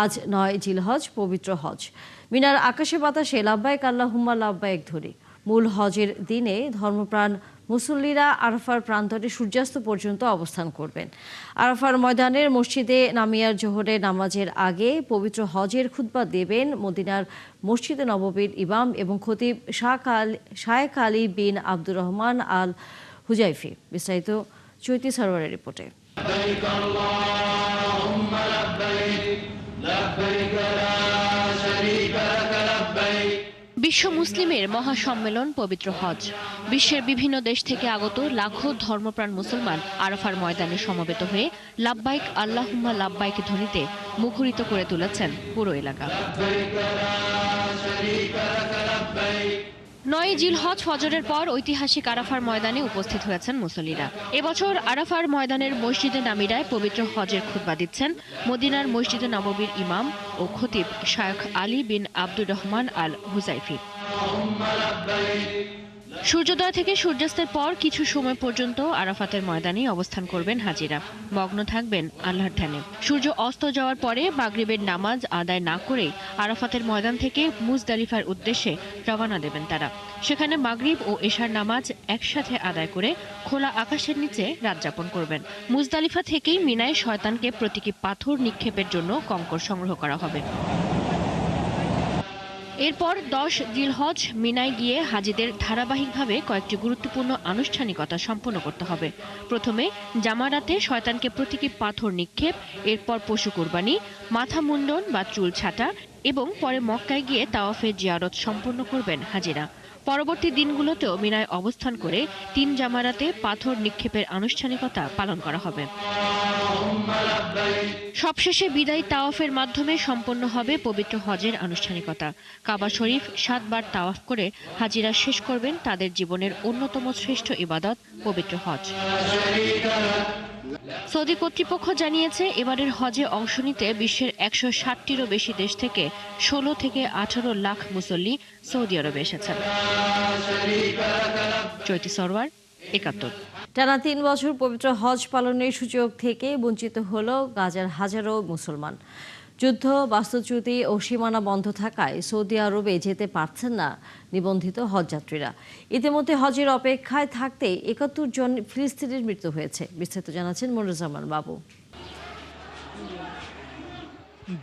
আজ ৯ জিলহজ পবিত্র হজ। মিনার আকাশে বাতাসে লাব্বাইক আল্লাহুম্মা লাব্বাইক ধ্বনি। মূল হজের দিনে ধর্মপ্রাণ মুসল্লিরা আরাফার প্রান্তরে সূর্যাস্ত পর্যন্ত অবস্থান করবেন। আরাফার ময়দানের মসজিদে নামিয়ার জোহরের নামাজের আগে পবিত্র হজের খুতবা দেবেন মদিনার মসজিদে নববীর ইমাম এবং খতিব শায়েখ আলী বিন আব্দুর রহমান আল হুজাইফি। বিস্তারিত চৈতি সরোয়ারের রিপোর্টে। বিশ্ব মুসলিমের মহাসম্মেলন পবিত্র হজ। বিশ্বের বিভিন্ন দেশ থেকে আগত লাখো ধর্মপ্রাণ মুসলমান আরাফার ময়দানে সমবেত হয়ে লাব্বাইক আল্লাহুম্মা লাব্বাইক ধ্বনিতে মুখরিত করে তুলেছেন পুরো এলাকা। ৯ জিলহজ ফজরের পর ঐতিহাসিক আরাফার ময়দানে উপস্থিত হয়েছেন মুসল্লিরা। এবছর আরাফার ময়দানের মসজিদে নামিরায় পবিত্র হজের খুতবা দিচ্ছেন মদিনার মসজিদে নববীর ইমাম ও খতিব শায়েখ আলী বিন আব্দুর রহমান আল হুজাইফি। সূর্যোদয় থেকে সূর্যাস্তের পর কিছু সময় পর্যন্ত আরাফাতের ময়দানে অবস্থান করবেন হাজিরা, মগ্ন থাকবেন আল্লাহর ধ্যানে। সূর্য অস্ত যাওয়ার পরে মাগরিবের নামাজ আদায় না করে আরাফাতের ময়দান থেকে মুজদালিফার উদ্দেশ্যে রওনা দেবেন তারা। সেখানে মাগরিব ও এশার নামাজ একসাথে আদায় করে খোলা আকাশের নিচে রাত যাপন করবেন। মুজদালিফা থেকেই মিনায় শয়তানকে প্রতীকী পাথর নিক্ষেপের জন্য কঙ্কর সংগ্রহ করা হবে। এরপর ১০ জিলহজ মিনায় গিয়ে হাজিদের ধারাবাহিকভাবে কয়েকটি গুরুত্বপূর্ণ আনুষ্ঠানিকতা সম্পন্ন করতে হবে। প্রথমে জামারাতে শয়তানকে প্রতীকী পাথর নিক্ষেপ, এরপর পশু কুরবানি, মাথা মুন্ডন বা চুল ছাঁটা এবং পরে মক্কায় গিয়ে তাওয়াফের জিয়ারত সম্পন্ন করবেন হাজিরা। পরবর্তী দিনগুলোতেও মিনায় অবস্থান করে ৩ জামারাতে পাথর নিক্ষেপের আনুষ্ঠানিকতা পালন করা হবে। সবশেষে বিদায়ী তাওয়াফের মাধ্যমে সম্পন্ন হবে পবিত্র হজের আনুষ্ঠানিকতা। কাবা শরীফ ৭ বার তাওয়াফ করে হাজিরা শেষ করবেন তাদের জীবনের অন্যতম শ্রেষ্ঠ ইবাদত পবিত্র হজ। সৌদি কর্তৃপক্ষ জানিয়েছে, এবারের হজে অংশ নিতে বিশ্বের ১৬০টিরও বেশি দেশ থেকে ১৬ থেকে ১৮ লাখ মুসল্লি সৌদি আরবে এসেছেন। চৈতি সরওয়ার, ৭১। টানা ৩ বছর পবিত্র হজ পালনের সুযোগ থেকে বঞ্চিত হল গাজার হাজারো মুসলমান। যুদ্ধ, বাস্তুচ্যুতি ও সীমানা বন্ধ থাকায় সৌদি আরবে যেতে পারছেন না নিবন্ধিত হজযাত্রীরা। ইতিমধ্যে হজের অপেক্ষায় থাকতে ৭১ জন ফিলিস্তিনির মৃত্যু হয়েছে। বিস্তারিত জানাচ্ছেন মনিরুজ্জামান বাবু।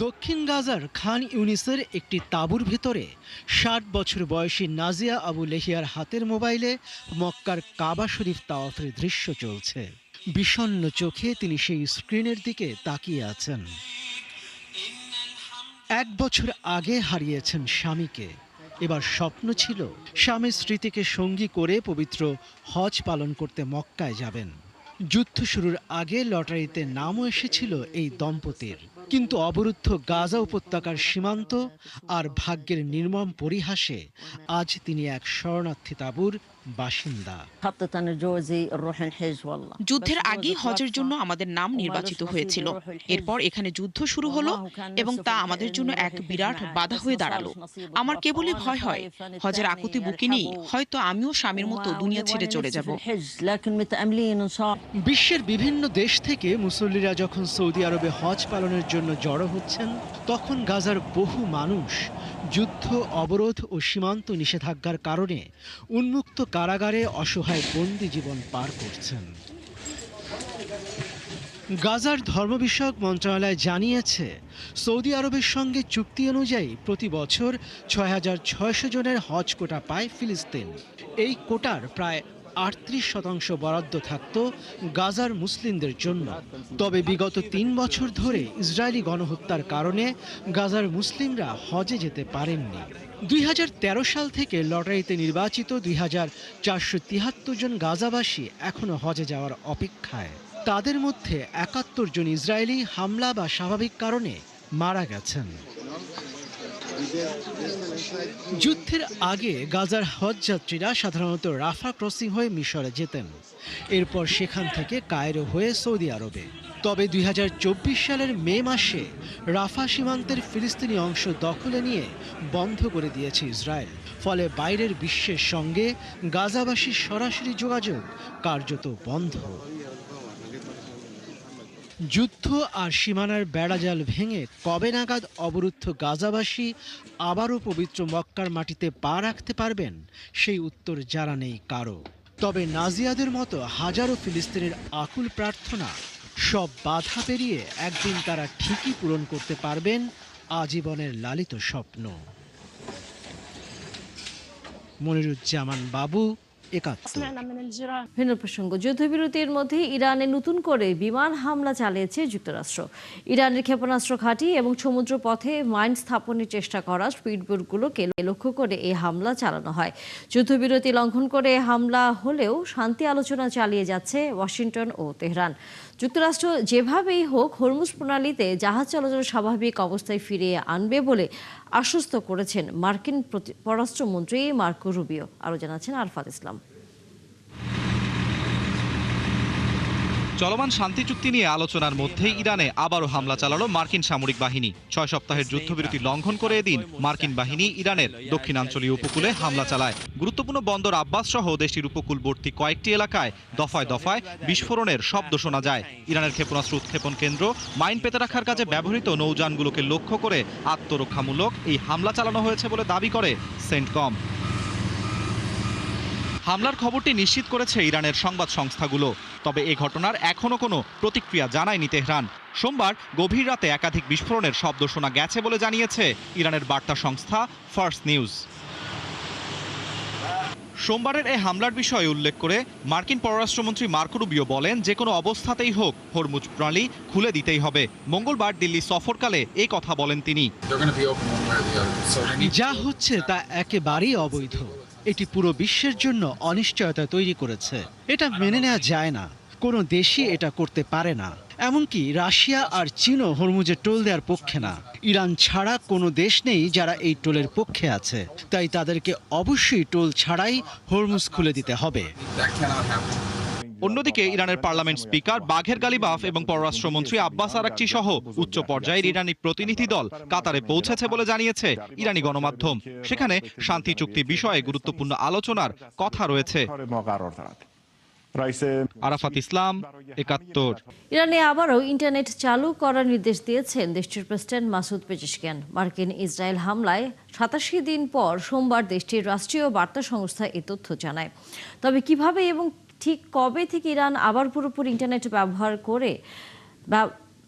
দক্ষিণ গাজার খান ইউনিসের একটি তাঁবুর ভেতরে ৬০ বছর বয়সী নাজিয়া আবু লেহিয়ার হাতের মোবাইলে মক্কার কাবা শরীফ তাওয়াফের দৃশ্য চলছে। বিষণ্ণ চোখে তিনি সেই স্ক্রিনের দিকে তাকিয়ে আছেন। ১ বছর আগে হারিয়েছেন স্বামীকে। এবার স্বপ্ন ছিল স্বামীর স্মৃতিকে সঙ্গী করে পবিত্র হজ পালন করতে মক্কায় যাবেন। যুদ্ধ শুরুর আগে লটারিতে নামও এসেছিল এই দম্পতির, কিন্তু অবরুদ্ধ গাজা উপত্যকার সীমান্ত আর ভাগ্যের নির্মম পরিহাসে আজ তিনি এক শরণার্থী তাঁবুর বাসিন্দা। যুদ্ধের আগেই হজের জন্য আমাদের নাম নির্বাচিত হয়েছিল। এরপর এখানে যুদ্ধ শুরু হলো এবং তা আমাদের জন্য এক বিরাট বাধা হয়ে দাঁড়ালো। আমার কেবলই ভয় হয়, হজের আকুতি বুকে নিয়েই হয়তো আমিও স্বামীর মতো দুনিয়া ছেড়ে চলে যাব। বিশ্বের বিভিন্ন দেশ থেকে মুসল্লিরা যখন সৌদি আরবে হজ পালনের জন্য জড়ো হচ্ছেন, তখন গাজার বহু মানুষ যুদ্ধ, অবরোধ ও সীমান্ত নিষেধাজ্ঞার কারণে উন্মুক্ত কারাগারে অসহায় বন্দি জীবন পার করছেন। গাজার ধর্ম বিষয়ক মন্ত্রণালয় জানিয়েছে, সৌদি আরবের সঙ্গে চুক্তি অনুযায়ী প্রতি বছর ৬,৬০০ জনের হজ কোটা পায় ফিলিস্তিন। এই কোটার প্রায় ৩৮% বরাদ্দ থাকত গাজার মুসলিমদের জন্য। তবে বিগত ৩ বছর ধরে ইসরায়েলি গণহত্যার কারণে গাজার মুসলিমরা হজে যেতে পারেননি। ২০১৩ সাল থেকে লটারিতে নির্বাচিত ২,৪৭৩ জন গাজাবাসী এখনও হজে যাওয়ার অপেক্ষায়। তাদের মধ্যে ৭১ জন ইসরায়েলি হামলা বা স্বাভাবিক কারণে মারা গেছেন। যুদ্ধের আগে গাজার হজযাত্রীরা সাধারণত রাফা ক্রসিং হয়ে মিশরে যেতেন, এরপর সেখান থেকে কায়রো হয়ে সৌদি আরবে। তবে ২০২৪ সালের মে মাসে রাফা সীমান্তের ফিলিস্তিনি অংশ দখলে নিয়ে বন্ধ করে দিয়েছে ইসরায়েল। ফলে বাইরের বিশ্বের সঙ্গে গাজাবাসীর সরাসরি যোগাযোগ কার্যত বন্ধ। যুদ্ধ আর সীমানার বেড়াজাল ভেঙে কবে নাগাদ অবরুদ্ধ গাজাবাসী আবারও পবিত্র মক্কার মাটিতে পা রাখতে পারবেন সেই উত্তর জানা নেই কারো। তবে নাজিয়াদের মতো হাজারো ফিলিস্তিনের আকুল প্রার্থনা, সব বাধা পেরিয়ে একদিন তারা ঠিকই পূরণ করতে পারবেন আজীবনের লালিত স্বপ্ন। মনিরুজ্জামান বাবু, একাত্তর। ভিন্ন প্রসঙ্গ, যুদ্ধবিরতির মধ্যে ইরানে নতুন করে বিমান হামলা চালিয়েছে যুক্তরাষ্ট্র। ইরানের ক্ষেপণাস্ত্র ঘাঁটি এবং সমুদ্র পথে মাইন স্থাপনের চেষ্টা করা স্পিডবোটগুলোকে লক্ষ্য করে এই হামলা চালানো হয়। যুদ্ধবিরতি লঙ্ঘন করে হামলা হলেও শান্তি আলোচনা চালিয়ে যাচ্ছে ওয়াশিংটন ও তেহরান। যুক্তরাষ্ট্র যেভাবেই হোক হরমুজ প্রণালীতে জাহাজ চলাচল স্বাভাবিক অবস্থায় ফিরিয়ে আনবে বলে আশ্বস্ত করেছেন মার্কিন পররাষ্ট্রমন্ত্রী মার্কো রুবিও। আরও জানাচ্ছেন আরফাত ইসলাম। চলমান শান্তি চুক্তি নিয়ে আলোচনার মধ্যেই ইরানে আবারও হামলা চালালো মার্কিন সামরিক বাহিনী। 6 সপ্তাহের যুদ্ধবিরতি লঙ্ঘন করে এদিন মার্কিন বাহিনী ইরানের দক্ষিণাঞ্চলীয় উপকূলে হামলা চালায়। গুরুত্বপূর্ণ বন্দর আব্বাস সহ দেশটির উপকূলবর্তী কয়েকটি এলাকায় দফায় দফায় বিস্ফোরণের শব্দ শোনা যায়। ইরানের ক্ষেপণাস্ত্র উৎক্ষেপণ কেন্দ্র, মাইন পেতে রাখার কাজে ব্যবহৃত নৌযানগুলোকে লক্ষ্য করে আত্মরক্ষামূলক এই হামলা চালানো হয়েছে বলে দাবি করে সেন্টকম। হামলার খবরটি নিশ্চিত করেছে ইরানের সংবাদ সংস্থাগুলো। তবে এ ঘটনার এখনো কোনো প্রতিক্রিয়া জানায়নি তেহরান। সোমবার গভীর রাতে একাধিক বিস্ফোরণের শব্দ শোনা গেছে বলে জানিয়েছে ইরানের বার্তা সংস্থা ফার্স নিউজ। সোমবারের এই হামলার বিষয়ে উল্লেখ করে মার্কিন পররাষ্ট্রমন্ত্রী মার্কো রুবিও বলেন, যে কোনো অবস্থাতেই হোক হরমুজ প্রণালী খুলে দিতেই হবে। মঙ্গলবার দিল্লি সফরকালে এই কথা বলেন তিনি। যা হচ্ছে তা একেবারেই অবৈধ। এটি পুরো বিশ্বের জন্য অনিশ্চয়তা তৈরি করেছে। এটা মেনে নেওয়া যায় না। কোনো দেশই এটা করতে পারে না। এমনকি রাশিয়া আর চীনও হরমুজে টোল দেওয়ার পক্ষে না। ইরান ছাড়া কোনো দেশ নেই যারা এই টোলের পক্ষে আছে। তাই তাদেরকে অবশ্যই টোল ছাড়াই হরমুজ খুলে দিতে হবে। অন্যদিকে ইরানের পার্লামেন্ট স্পিকার বাঘের গালিবাফ এবং পররাষ্ট্রমন্ত্রী আব্বাস আরাকচি সহ উচ্চ পর্যায়ের ইরানি প্রতিনিধি দল কাতারে পৌঁছেছে বলে জানিয়েছে ইরানি গণমাধ্যম। সেখানে শান্তি চুক্তি বিষয়ে গুরুত্বপূর্ণ আলোচনার কথা রয়েছে। আরাফাত ইসলাম, একাত্তর। ইরানে আবারও ইন্টারনেট চালু করার নির্দেশ দিয়েছেন দেশটির প্রেসিডেন্ট মাসুদ পেজেশকিয়ান। মার্কিন ইসরায়েল হামলায় 87 দিন পর সোমবার দেশটির রাষ্ট্রীয় বার্তা সংস্থা এ তথ্য জানায়। তবে কিভাবে এবং ঠিক কবে থেকে ইরান আবার পুরোপুরি ইন্টারনেট ব্যবহার করে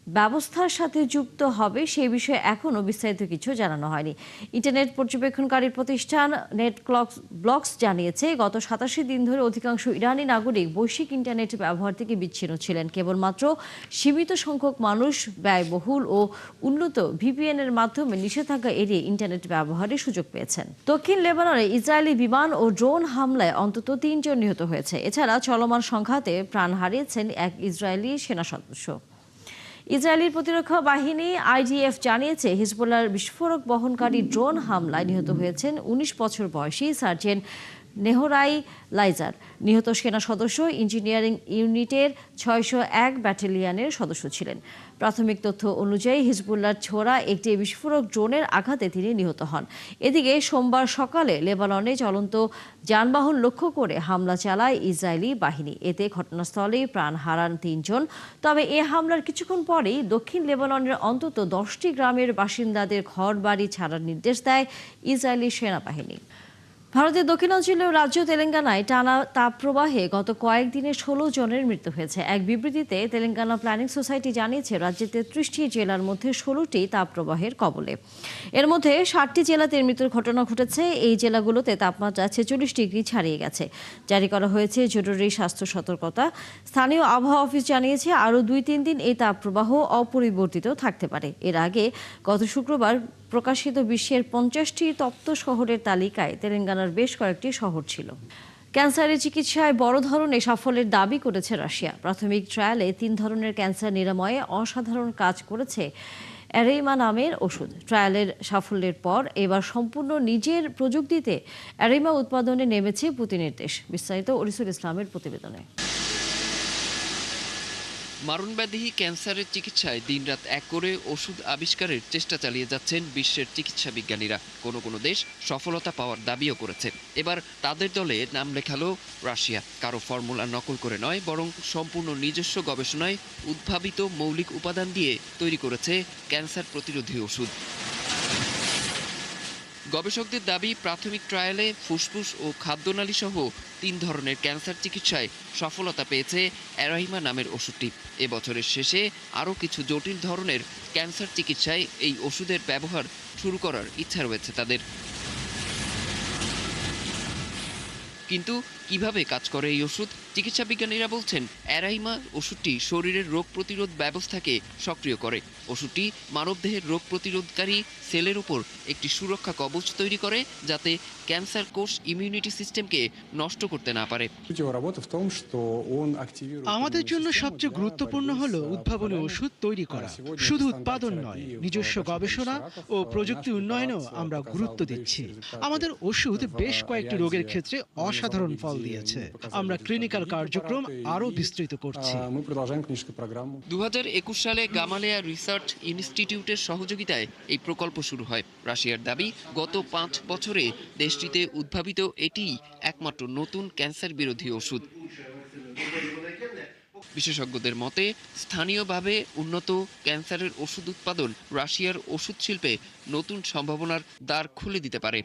ব্যবস্থার সাথে যুক্ত হবে সেই বিষয়ে এখনও বিস্তারিত কিছু জানানো হয়নি। ইন্টারনেট পর্যবেক্ষণকারী প্রতিষ্ঠান নেটব্লকস জানিয়েছে, গত 87 দিন ধরে অধিকাংশ ইরানি নাগরিক বৈশ্বিক ইন্টারনেট ব্যবহার থেকে বিচ্ছিন্ন ছিলেন। কেবলমাত্র সীমিত সংখ্যক মানুষ ব্যয়বহুল ও উন্নত ভিপিএন এর মাধ্যমে নিষেধাজ্ঞা এড়িয়ে ইন্টারনেট ব্যবহারের সুযোগ পেয়েছেন। দক্ষিণ লেবাননে ইসরায়েলি বিমান ও ড্রোন হামলায় অন্তত 3 জন নিহত হয়েছে। এছাড়া চলমান সংঘাতে প্রাণ হারিয়েছেন এক ইসরায়েলি সেনা সদস্য। ইসরায়েলের প্রতিরক্ষা বাহিনী আইডিএফ জানিয়েছে, হিজবুল্লাহর বিস্ফোরক বহনকারী ড্রোন হামলায় নিহত হয়েছেন 19 বছর বয়সী সার্জেন্ট নেহরাই লাইজার। নিহত সেনা সদস্য ইঞ্জিনিয়ারিং ইউনিটের 601 ব্যাটালিয়নের সদস্য ছিলেন। প্রাথমিক তথ্য অনুযায়ী হিজবুল্লাহর ছোড়া একটি বিস্ফোরক ড্রোনের আঘাতে তিনি নিহত হন। এদিকে সোমবার সকালে লেবাননে চলন্ত যানবাহন লক্ষ্য করে হামলা চালায় ইসরায়েলি বাহিনী। এতে ঘটনাস্থলেই প্রাণ হারান 3 জন। তবে এ হামলার কিছুক্ষণ পরেই দক্ষিণ লেবাননের অন্তত 10টি গ্রামের বাসিন্দাদের ঘর বাড়ি ছাড়ার নির্দেশ দেয় ইসরায়েলি সেনাবাহিনী। ভারতের দক্ষিণাঞ্চলীয় রাজ্য তেলেঙ্গানায় টানা তাপপ্রবাহে গত কয়েকদিনে 16 জনের মৃত্যু হয়েছে। এক বিবৃতিতে তেলেঙ্গানা প্ল্যানিং সোসাইটি জানিয়েছে, রাজ্যের 33টি জেলার মধ্যে 16টি তাপপ্রবাহের কবলে। এর মধ্যে 60টি জেলাতে মৃত্যুর ঘটনা ঘটেছে। এই জেলাগুলোতে তাপমাত্রা 46 ডিগ্রি ছাড়িয়ে গেছে। জারি করা হয়েছে জরুরি স্বাস্থ্য সতর্কতা। স্থানীয় আবহাওয়া অফিস জানিয়েছে, আরও 2-3 দিন এই তাপপ্রবাহ অপরিবর্তিত থাকতে পারে। এর আগে গত শুক্রবার প্রকাশিত বিশ্বের 50টি তপ্ত শহরের তালিকায় তেলেঙ্গানার বেশ কয়েকটি শহর ছিল। ক্যান্সারের চিকিৎসায় বড় ধরনের সাফল্যের দাবি করেছে রাশিয়া। প্রাথমিক ট্রায়ালে 3 ধরনের ক্যান্সার নিরাময়ে অসাধারণ কাজ করেছে অ্যারেইমা নামের ওষুধ। ট্রায়ালের সাফল্যের পর এবার সম্পূর্ণ নিজের প্রযুক্তিতে অ্যারেইমা উৎপাদনে নেমেছে পুতিনের দেশ। বিস্তারিত ওরিসুল ইসলামের প্রতিবেদনে। মারণব্যাধি ক্যান্সারের চিকিৎসায় দিনরাত এক করে ওষুধ আবিষ্কারের চেষ্টা চালিয়ে যাচ্ছেন বিশ্বের চিকিৎসা বিজ্ঞানীরা। কোনো দেশ সফলতা পাওয়ার দাবিও করেছে। এবার তাদের দলে নাম লেখালো রাশিয়া। কারো ফর্মুলা নকল করে নয়, বরং সম্পূর্ণ নিজস্ব গবেষণায় উদ্ভাবিত মৌলিক উপাদান দিয়ে তৈরি করেছে ক্যান্সার প্রতিরোধী ওষুধ। গবেষকদের দাবি, প্রাথমিক ট্রায়ালে ফুসফুস ও খাদ্যনালী সহ 3 ধরনের ক্যান্সার চিকিৎসায় সফলতা পেয়েছে অ্যারাইমা নামের ওষুধটি। এবছরের শেষে আরও কিছু জটিল ধরনের ক্যান্সার চিকিৎসায় এই ওষুধের ব্যবহার শুরু করার ইচ্ছা রয়েছে তাদের। কিন্তু কিভাবে কাজ করে এই ওষুধ? চিকিৎসা বিজ্ঞানীরা বলছেন, অ্যারাইমা ওষুধটি শরীরের রোগ প্রতিরোধ ব্যবস্থাকে সক্রিয় করে। ওষুধটি মানবদেহের রোগ প্রতিরোধকারী সেলের উপর একটি সুরক্ষা কবচ তৈরি করে, যাতে ক্যান্সার কোষ ইমিউনিটি সিস্টেমকে নষ্ট করতে না পারে। আমাদের জন্য সবচেয়ে গুরুত্বপূর্ণ হলো উদ্ভাবনী ওষুধ তৈরি করা। শুধু উৎপাদন নয়, নিজস্ব গবেষণা ও প্রযুক্তি উন্নয়নেও আমরা গুরুত্ব দিচ্ছি। আমাদের ওষুধ বেশ কয়েকটি রোগের ক্ষেত্রে অসাধারণ ফল দিয়েছে। আমরা ক্লিনিক্যাল কার্যক্রম আরও বিস্তৃত করছি। 2021 সালে গামালেয়া রিসার্চ ইনস্টিটিউটের সহযোগিতায় এই প্রকল্প শুরু হয়। রাশিয়ার দাবি, গত 5 বছরে দেশটিতে উদ্ভাবিত এটিই একমাত্র নতুন ক্যান্সার বিরোধী ওষুধ। বিশেষজ্ঞদের মতে, স্থানীয়ভাবে উন্নত ক্যান্সারের ওষুধ উৎপাদন রাশিয়ার ওষুধ শিল্পে নতুন সম্ভাবনার দ্বার খুলে দিতে পারে।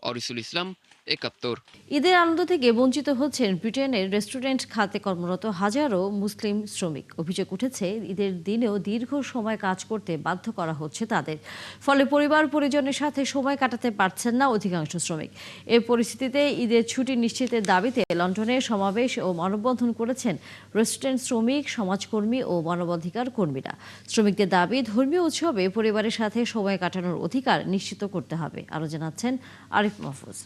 অরিসুল ইসলাম, 71। ঈদের আনন্দ থেকে বঞ্চিত হচ্ছেন ব্রিটেনের রেস্টুরেন্ট খাতে কর্মরত হাজারো মুসলিম শ্রমিক। অভিযোগ উঠেছে, ঈদের দিনেও দীর্ঘ সময় কাজ করতে বাধ্য করা হচ্ছে তাদের। ফলে পরিবার পরিজনের সাথে সময় কাটাতে পারছেন না অধিকাংশ শ্রমিক। এ পরিস্থিতিতে ঈদের ছুটি নিশ্চিতের দাবিতে লন্ডনে সমাবেশ ও মানববন্ধন করেছেন রেস্টুরেন্ট শ্রমিক, সমাজকর্মী ও মানবাধিকার কর্মীরা। শ্রমিকদের দাবি, ধর্মীয় উৎসবে পরিবারের সাথে সময় কাটানোর অধিকার নিশ্চিত করতে হবে। আরও জানাচ্ছেন আরিফ মাহফুজ।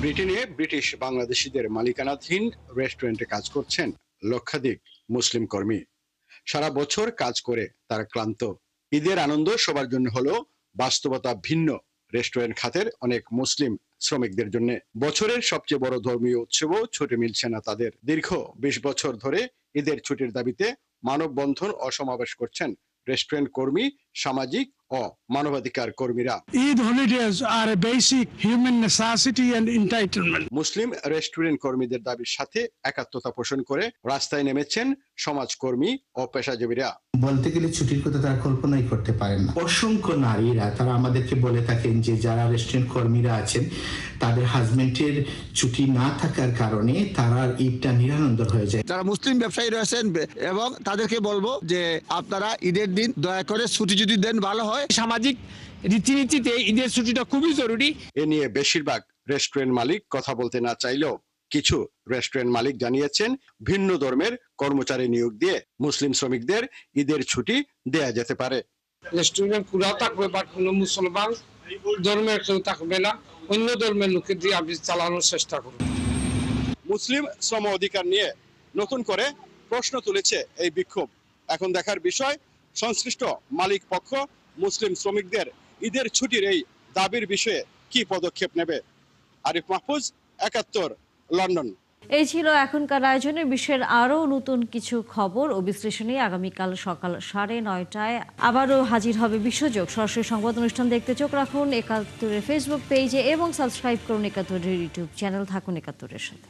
ব্রিটেনে ব্রিটিশ বাংলাদেশিদের মালিকানাধীন রেস্টুরেন্টে কাজ করছেন লক্ষাধিক মুসলিম কর্মী। সারা বছর কাজ করে তারা ক্লান্ত। ঈদের আনন্দ সবার জন্য হলো বাস্তবতা ভিন্ন রেস্টুরেন্ট খাতের অনেক মুসলিম শ্রমিকদের জন্য। বছরের সবচেয়ে বড় ধর্মীয় উৎসবও ছুটি মিলছে না তাদের। দীর্ঘ 20 বছর ধরে ঈদের ছুটির দাবিতে মানববন্ধন ও সমাবেশ করছেন রেস্টুরেন্ট কর্মী, সামাজিক ও মানবাধিকার কর্মীরা। Eid holidays are a basic human necessity and entitlement. Muslim restaurant কর্মীদের দাবির সাথে একাত্মতা পোষণ করে রাস্তায় নেমেছেন সমাজকর্মী ও পেশাজীবীরা। বলতে গেলে ছুটির কথা তারা কল্পনাই করতে পারেন না। অসংখ্য নারীরা তারা আমাদেরকে বলে থাকেন যে যারা রেস্টুরেন্ট কর্মীরা আছেন তাদের হাজবেন্ডের ছুটি না থাকার কারণে তারা ঈদটা নিরানন্দ হয়ে যায়। যারা মুসলিম ব্যবসায়ী রয়েছেন এবং তাদেরকে বলবো যে আপনারা ঈদের দিন দয়া করে ছুটি যদি দেন ভালো হয়। সামাজিক রীতিনীতিতে ঈদের ছুটিটা খুবই জরুরি। এ নিয়ে বেশিরভাগ রেস্টুরেন্ট মালিক কথা বলতে না চাইলেও কিছু রেস্টুরেন্ট মালিক জানিয়েছেন ভিন্ন ধর্মের কর্মচারী নিয়োগ দিয়ে মুসলিম শ্রমিকদের ঈদের ছুটি দেয়া যেতে পারে। রেস্টুরেন্ট খোলা থাকবে, বাট কোনো মুসলমান ধর্মের কেউ থাকবে না, অন্য ধর্মের লোকের দিয়ে অফিস চালানোর চেষ্টা করবে। মুসলিম শ্রম অধিকার নিয়ে নতুন করে প্রশ্ন তুলেছে এই বিক্ষোভ। এখন দেখার বিষয়, সংশ্লিষ্ট মালিক পক্ষ মুসলিম শ্রমিকদের ঈদের ছুটির এই দাবির বিষয়ে কি পদক্ষেপ নেবে। আরিফ মাহফুজ, 71, লন্ডন। এই ছিল এখনকার আয়োজনের বিশ্বের আরও নতুন কিছু খবর ও বিশ্লেষণে আগামীকাল সকাল 9:30টায় আবারও হাজির হবে বিশ্বযোগ। সরাসরি সংবাদ অনুষ্ঠান দেখতে চোখ রাখুন 71-এর ফেসবুক পেজে এবং সাবস্ক্রাইব করুন 71-এর ইউটিউব চ্যানেল। থাকুন 71-এর সাথে।